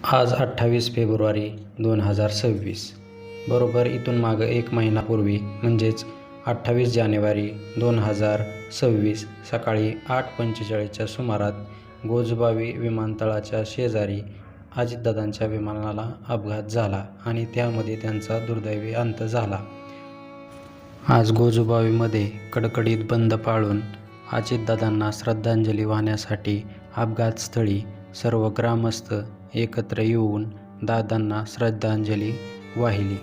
आज 28 फेब्रुवारी 2026 बरोबर इथून मागं एक महिनापूर्वी म्हणजेच 28 जानेवारी 2026 सकाळी 8:45च्या सुमारात गोजबावी विमानतळाच्या शेजारी अजितदादांच्या विमानाला अपघात झाला आणि त्यामध्ये त्यांचा दुर्दैवी अंत झाला. आज गोजबावीमध्ये कडकडीत बंद पाळून अजितदादांना श्रद्धांजली वाहण्यासाठी अपघातस्थळी सर्व ग्रामस्थ एकत्र येऊन दादांना श्रद्धांजली वाहिली.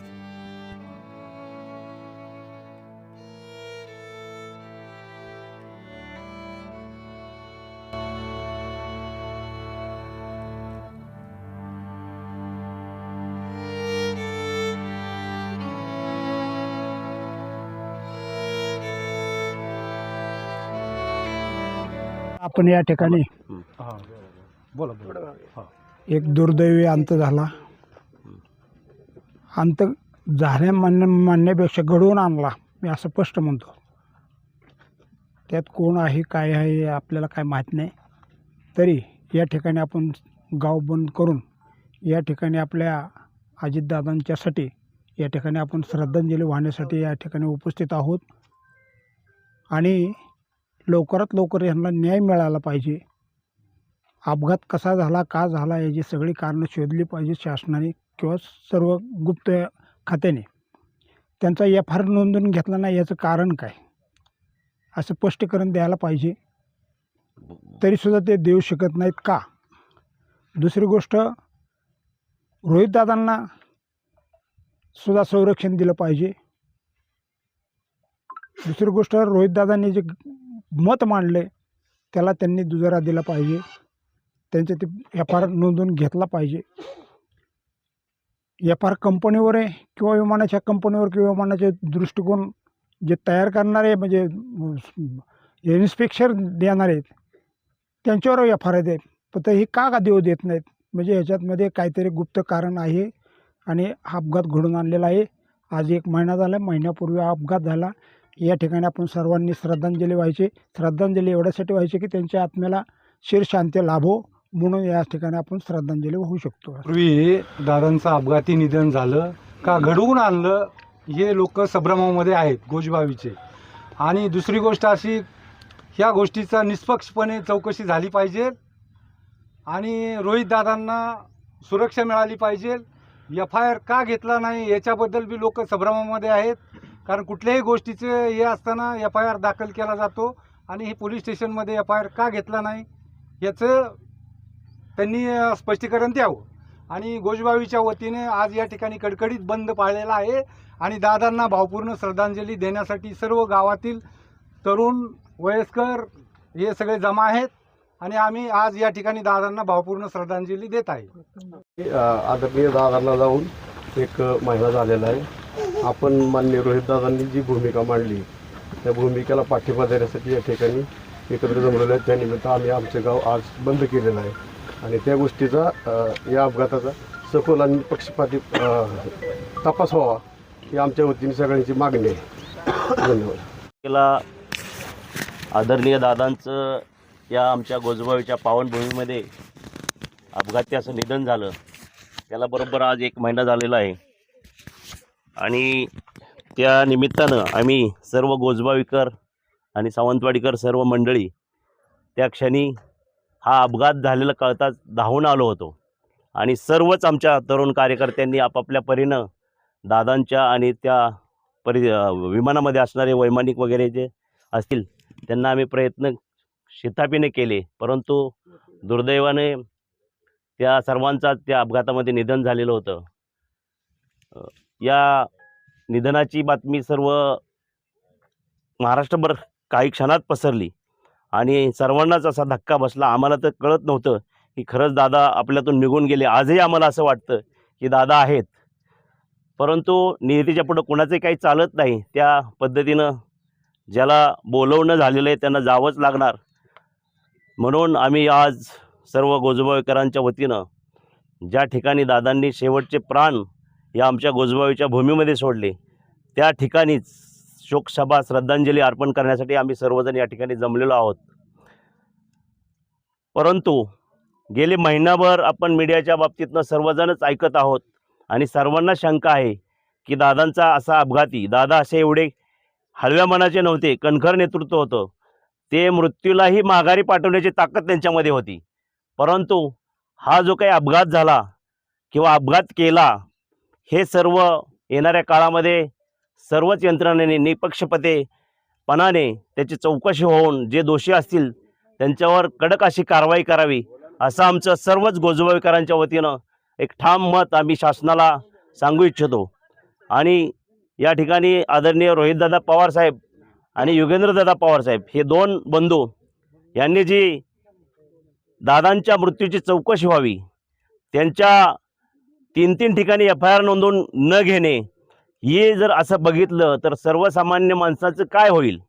आपण या ठिकाणी एक दुर्दैवी अंत झाला. अंत झाल्या म्हणण्यापेक्षा घडवून आणला, मी असं स्पष्ट म्हणतो. त्यात कोण आहे काय आहे आपल्याला काय माहीत नाही. तरी या ठिकाणी आपण गाव बंद करून या ठिकाणी आपल्या अजितदादांच्यासाठी या ठिकाणी आपण श्रद्धांजली वाहण्यासाठी या ठिकाणी उपस्थित आहोत. आणि लवकरात लवकर यांना न्याय मिळाला पाहिजे. अपघात कसा झाला, का झाला, याची सगळी कारणं शोधली पाहिजे शासनाने किंवा सर्व गुप्त खात्याने. त्यांचा FIR नोंदवून घेतला नाही याचं कारण काय, असं स्पष्टीकरण द्यायला पाहिजे. तरीसुद्धा ते देऊ शकत नाहीत का? दुसरी गोष्ट, रोहितदादांना सुद्धा संरक्षण दिलं पाहिजे. दुसरी गोष्ट, रोहितदादांनी जे मत मांडले त्याला त्यांनी दुजोरा दिला पाहिजे. त्यांचे ते FIR नोंदवून घेतला पाहिजे. FIR कंपनीवर आहे किंवा विमानाच्या कंपनीवर किंवा विमानाचे दृष्टिकोन जे तयार करणारे म्हणजे इन्स्पेक्शन देणार आहेत त्यांच्यावर FIR आहेत. पण हे का देऊ देत नाहीत? म्हणजे ह्याच्यातमध्ये काहीतरी गुप्त कारण आहे आणि हा अपघात घडून आणलेला आहे. आज एक महिना झाला, महिन्यापूर्वी हा अपघात झाला. या ठिकाणी आपण सर्वांनी श्रद्धांजली व्हायची. श्रद्धांजली एवढ्यासाठी व्हायची की त्यांच्या आत्म्याला चिरशांती लाभो, म्हणून या ठिकाणी आपण श्रद्धांजली वाहू शकतो. पूर्वी दादांचं अपघाती निधन झालं का घडवून आणलं हे लोक संभ्रमामध्ये आहेत गोजबावीचे. आणि दुसरी गोष्ट अशी, ह्या गोष्टीचा निष्पक्षपणे चौकशी झाली पाहिजे आणि रोहितदादांना सुरक्षा मिळाली पाहिजे. FIR का घेतला नाही याच्याबद्दल बी लोक संभ्रमामध्ये आहेत. कारण कुठल्याही गोष्टीचे हे असताना FIR दाखल केला जातो आणि हे पोलीस स्टेशनमध्ये FIR का घेतला नाही याचं त्यांनी स्पष्टीकरण द्यावं. आणि गोजबावीच्या वतीने आज या ठिकाणी कडकडीत बंद पाळलेला आहे आणि दादांना भावपूर्ण श्रद्धांजली देण्यासाठी सर्व गावातील तरुण वयस्कर हे सगळे जमा आहेत आणि आम्ही आज या ठिकाणी दादांना भावपूर्ण श्रद्धांजली देत आहे. आदरणीय दादांना जाऊन एक महिना झालेला आहे. आपण माननीय रोहितदादांनी जी भूमिका मांडली त्या भूमिकेला पाठिंबा देण्यासाठी या ठिकाणी एकत्र जमलेल्या आहेत. त्यानिमित्त आम्ही आमचे गाव आज बंद केलेलं आहे आणि त्या गोष्टीचा या अपघाताचा सखोल आणि पक्षपाती तपास व्हावा ही आमच्या वतीने सगळ्यांची मागणी आहे. धन्यवाद. आदरणीय दादांचं या आमच्या गोजबावीच्या पावनभूमीमध्ये अपघाती असं निधन झालं. त्याला बरोबर आज एक महिना झालेला आहे आणि त्या निमित्तानं आम्ही सर्व गोजबावीकर आणि सावंतवाडीकर सर्व मंडळी त्या क्षणी हा अपघात झालेला कळताच धावून आलो होतो आणि सर्वच आमच्या तरुण कार्यकर्त्यांनी आपापल्या परीनं दादांच्या आणि त्या विमानामध्ये असणारे वैमानिक वगैरे जे असतील त्यांना आम्ही प्रयत्न शिताफीने केले. परंतु दुर्दैवाने त्या सर्वांचा त्या अपघातामध्ये निधन झालेलं होतं. या निधनाची बातमी सर्व महाराष्ट्रभर काही क्षणात पसरली आणि सर्वांनाच असा धक्का बसला. आम्हाला तर कळत नव्हतं की खरंच दादा आपल्यातून निघून गेले. आजही आम्हाला असं वाटतं की दादा आहेत, परंतु नियतीच्या पुढं कुणाचे काही चालत नाही. त्या पद्धतीनं ज्याला बोलवणं झालेलं आहे त्यांना जावंच लागणार. म्हणून आम्ही आज सर्व गोजबावीकरांच्या वतीनं ज्या ठिकाणी दादांनी शेवटचे प्राण या आमच्या गोजबावीच्या भूमीमध्ये सोडले त्या ठिकाणीच शोकसभा श्रद्धांजली अर्पण करण्यासाठी आम्ही सर्वजण या ठिकाणी जमलेलो आहोत. परंतु गेले महिनाभर आपण मीडियाच्या बाबतीतनं सर्वजणच ऐकत आहोत आणि सर्वांना शंका आहे की दादांचा असा अपघाती, दादा असे एवढे हलव्या मनाचे नव्हते, कणखर नेतृत्व होतं, ते मृत्यूलाही माघारी पाठवण्याची ताकद त्यांच्यामध्ये होती. परंतु हा जो काही अपघात झाला किंवा अपघात केला, हे सर्व येणाऱ्या काळामध्ये सर्वच यंत्रणेने निपक्षपातीपणाने त्याची चौकशी होऊन जे दोषी असतील त्यांच्यावर कडक अशी कारवाई करावी, असं आमचं सर्वच गोजबावीकरांच्या वतीनं एक ठाम मत आम्ही शासनाला सांगू इच्छितो. आणि या ठिकाणी आदरणीय रोहितदादा पवारसाहेब आणि युगेंद्रदादा पवारसाहेब हे दोन बंधू यांनी जी दादांच्या मृत्यूची चौकशी व्हावी, त्यांच्या 3 ठिकाणी FIR नोंदवून न घेणे, हे जर असं बघितलं तर सर्वसामान्य माणसाचं काय होईल?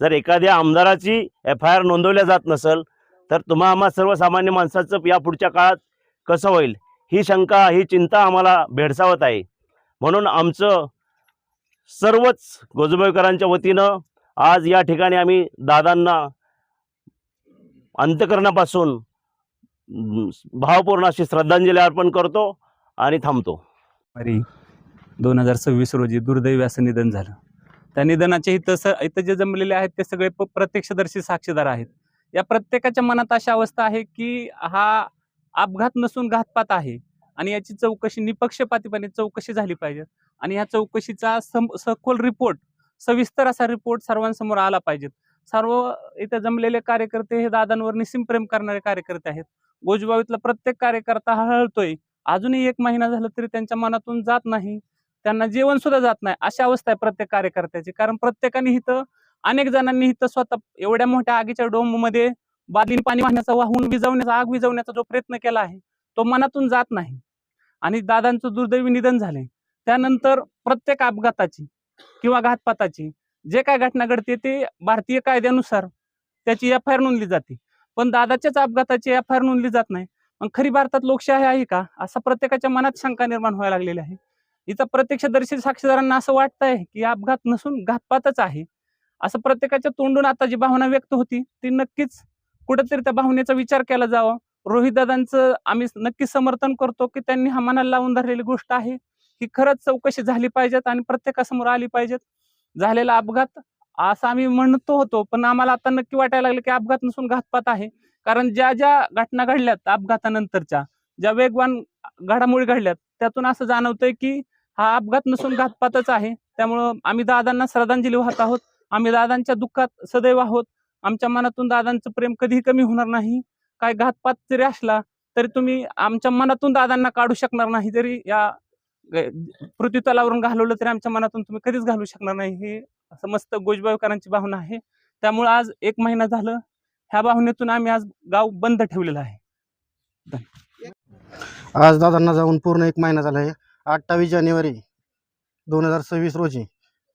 जर एखाद्या आमदाराची FIR नोंदवल्या जात नसेल तर आम्हा सर्वसामान्य माणसाचं या पुढच्या काळात कसं होईल? ही शंका, ही चिंता आम्हाला भेडसावत आहे. म्हणून आमचं सर्वच गोजबावीकरांच्या वतीनं आज या ठिकाणी आम्ही दादांना अंतःकरणापासून भावपूर्ण अशी श्रद्धांजली अर्पण करतो आणि थांबतो. 2026 रोजी दुर्दैवी असं निधन झालं. त्या निधनाचे इथं जे जमलेले आहेत ते सगळे प्रत्यक्षदर्शी साक्षीदार आहेत. या प्रत्येकाच्या मनात अशी अवस्था आहे की हा अपघात नसून घातपात आहे आणि याची चौकशी निपक्षपातीपणे चौकशी झाली पाहिजे आणि या चौकशीचा सखोल रिपोर्ट, सविस्तर असा रिपोर्ट सर्वांसमोर आला पाहिजे. सर्व इथं जमलेले कार्यकर्ते हे दादांवर निस्सीम प्रेम करणारे कार्यकर्ते आहेत. गोजबावीतला प्रत्येक कार्यकर्ता हळहळतोय. अजूनही 1 महिना झाला तरी त्यांच्या मनातून जात नाही, त्यांना जेवण सुद्धा जात नाही, अशी अवस्था आहे प्रत्येक कार्यकर्त्याची. कारण प्रत्येकाने इथं, अनेक जणांनी इथं स्वतः एवढ्या मोठ्या आगीच्या डोममध्ये बादलीने पाणी वाहण्याचा, वाहून विझवण्याचा, आग विझवण्याचा जो प्रयत्न केला आहे तो मनातून जात नाही. आणि दादांचं दुर्दैवी निधन झाले त्यानंतर प्रत्येक अपघाताची किंवा घातपाताची जे काय घटना घडते ते भारतीय कायद्यानुसार त्याची FIR नोंदली जाते, पण दादाच्याच अपघाताची FIR नोंदली जात नाही. मग खरी भारतात लोकशाही आहे का, असा प्रत्येकाच्या मनात शंका निर्माण व्हायला लागलेली आहे. इथं प्रत्यक्षदर्शी साक्षीदारांना असं वाटतंय की अपघात नसून घातपातच आहे, असं प्रत्येकाच्या तोंडून आता जी भावना व्यक्त होती ती नक्कीच कुठेतरी त्या भावनेचा विचार केला जावा. रोहितदादांचं आम्ही नक्कीच समर्थन करतो की त्यांनी हा मनाला लावून धरलेली गोष्ट आहे की खरंच चौकशी झाली पाहिजेत आणि प्रत्येकासमोर आली पाहिजेत. झालेला अपघात असं आम्ही म्हणतो होतो, पण आम्हाला आता नक्की वाटायला लागलं की अपघात नसून घातपात आहे. कारण ज्या ज्या घटना घडल्यात अपघातानंतरच्या, ज्या वेगवान घडामोडी घडल्यात, त्यातून असं जाणवतंय की हा अपघात नसून घातपातच आहे. त्यामुळं आम्ही दादांना श्रद्धांजली वाहत आहोत. आम्ही दादांच्या दुःखात सदैव आहोत. आमच्या मनातून दादांचं प्रेम कधीही कमी होणार नाही. काय घातपात जरी असला तरी तुम्ही आमच्या मनातून दादांना काढू शकणार नाही. जरी या पृथ्वीतलावरून घालवलं तरी आमच्या मनातून तुम्ही कधीच घालू शकणार नाही. हे समस्त गोजबावीकरांची भावना आहे. त्यामुळे आज 1 महिना झालं, ह्या भावनेतून आम्ही आज गाव बंद ठेवलेलं आहे. आज दादांना जाऊन पूर्ण 1 महिना झाला आहे. 28 जानेवारी 2026 रोजी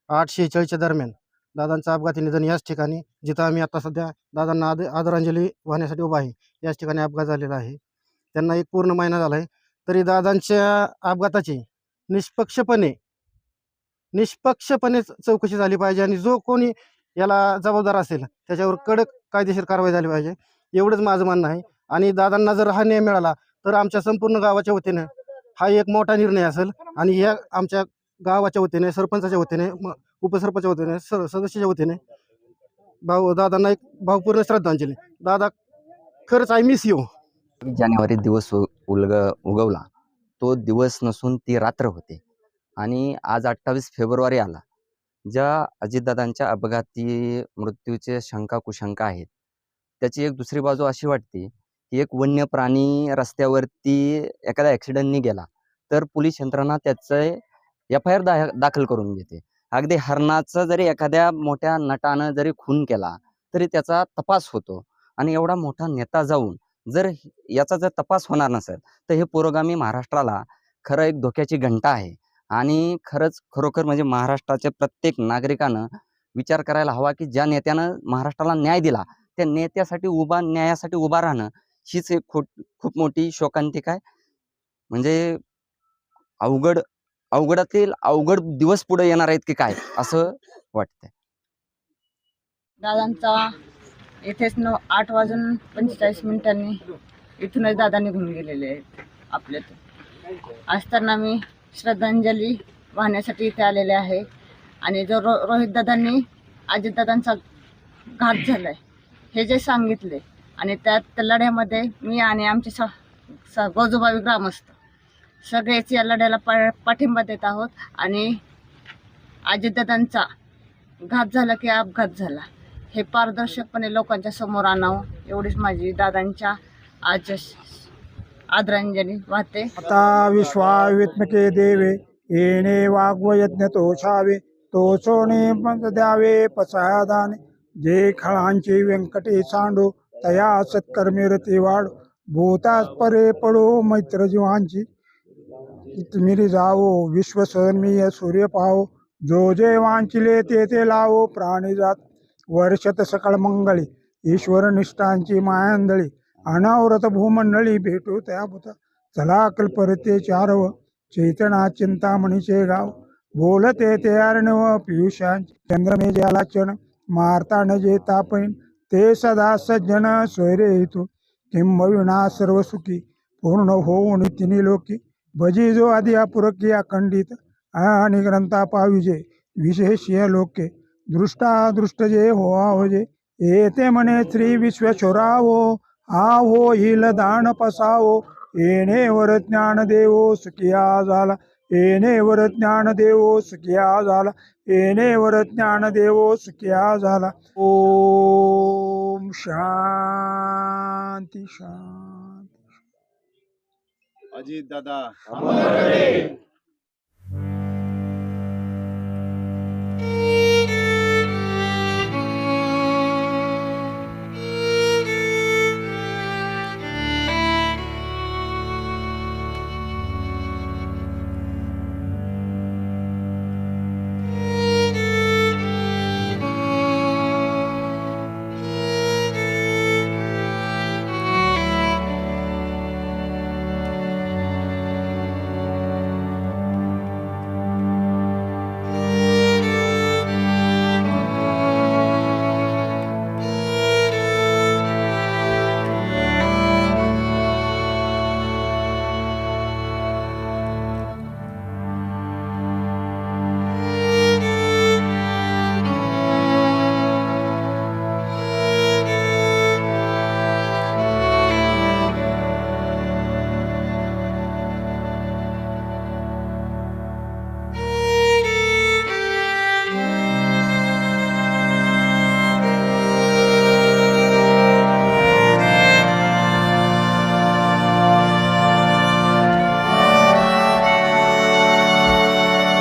8:46च्या दरम्यान दादांचं अपघाती निधन याच ठिकाणी, जिथं आम्ही आता सध्या दादांना आदरांजली वाहण्यासाठी उभा आहे, याच ठिकाणी अपघात झालेला आहे. त्यांना 1 पूर्ण महिना झाला आहे. तरी दादांच्या अपघाताची निष्पक्षपणे चौकशी झाली पाहिजे आणि जो कोणी याला जबाबदार असेल त्याच्यावर कडक कायदेशीर कारवाई झाली पाहिजे, एवढंच माझं म्हणणं आहे. आणि दादांना जर हा न्याय मिळाला तर आमच्या संपूर्ण गावाच्या वतीने हा एक मोठा निर्णय असेल आणि या आमच्या गावाच्या वतीने, सरपंचाच्या वतीने, उपसरपंचाच्या वतीने, सदस्याच्या वतीने दादांना एक भावपूर्ण श्रद्धांजली. दादा, खरंच आय मिस यू. जानेवारी दिवस उगवला, तो दिवस नसून ती रात्र होते आणि आज 28 फेब्रुवारी आला. ज्या अजितदादांच्या अपघाती मृत्यूचे शंका कुशंका आहेत, त्याची एक दुसरी बाजू अशी वाटते की एक वन्य प्राणी रस्त्यावरती एखादा ॲक्सिडेंटनी गेला तर पोलीस यंत्रणा त्याचं FIR दाखल करून घेते. अगदी हरणाचा जरी एखाद्या मोठ्या नटानं जरी खून केला तरी त्याचा तपास होतो. आणि एवढा मोठा नेता जाऊन जर याचा जर तपास होणार नसेल तर हे पुरोगामी महाराष्ट्राला खरं एक धोक्याची घंटा आहे. आणि खरोखर म्हणजे महाराष्ट्राच्या प्रत्येक नागरिकानं विचार करायला हवा की ज्या नेत्यानं महाराष्ट्राला न्याय दिला त्या नेत्यासाठी न्यायासाठी उभा राहणं हीच एक खूप मोठी शोकांतिका आहे. म्हणजे अवघडातील अवघड दिवस पुढे येणार आहेत की काय असं वाटतंय. दादांचा इथेच 8:45 इथूनच दादा निघून गेलेले आहेत आपल्यातून. असताना मी श्रद्धांजली वाहण्यासाठी इथे आलेले आहे. आणि जो रोहितदादांनी अजितदादांचा घात झाला आहे हे जे सांगितले आणि त्या लढ्यामध्ये मी आणि आमचे गोजोबावी ग्रामस्थ सगळेच या लढ्याला पाठिंबा देत आहोत. आणि अजितदादांचा घात झाला की अपघात झाला हे पारदर्शकपणे लोकांच्या समोर आणावं एवढीच माझी दादांच्या आज आदरांजली वाहते. आता विश्वावित्मके देवे येणे वाग्वयज्ञ तोषावे तोचोणे पंत द्यावे पसादाने जे खळांची व्यंकटे सांडो तया सत्कर्मी रती वाढो भूतास परे पडो मैत्र जीवांची मिरी जावो विश्वसर्मीय सूर्य पाहो जो जे वांचिले ते लावो प्राणी जात वर्षत सकळ मंगळी ईश्वर निष्ठांची मायांदळी अनावरत भूमंडळी भेटू त्या भूता चला कल्परते चारव चैतना चिंतामणीचे गाव बोलते ते अर्णव पियुषांचे चंद्रमे जलाचन मारतान जे तापैन ते सदा सज्जन सोयरे हेतू किंबविना सर्व सुखी पूर्ण होऊन तिन्ही लोकी भजी जो आधी अपुरकी अखंडित आणि ग्रंथा पाविजे विशेषीय लोके दृष्टा दृष्ट जे हो जे येते म्हणे श्री विश्वेश्वरावो हा होईल दान पसावो येणेवर ज्ञान देवो सुखिया झाला येणेवर ज्ञान देवो सुखिया झाला येणेवर ज्ञान देवो सुखिया झाला. ओम शांती शांती. अजित दादा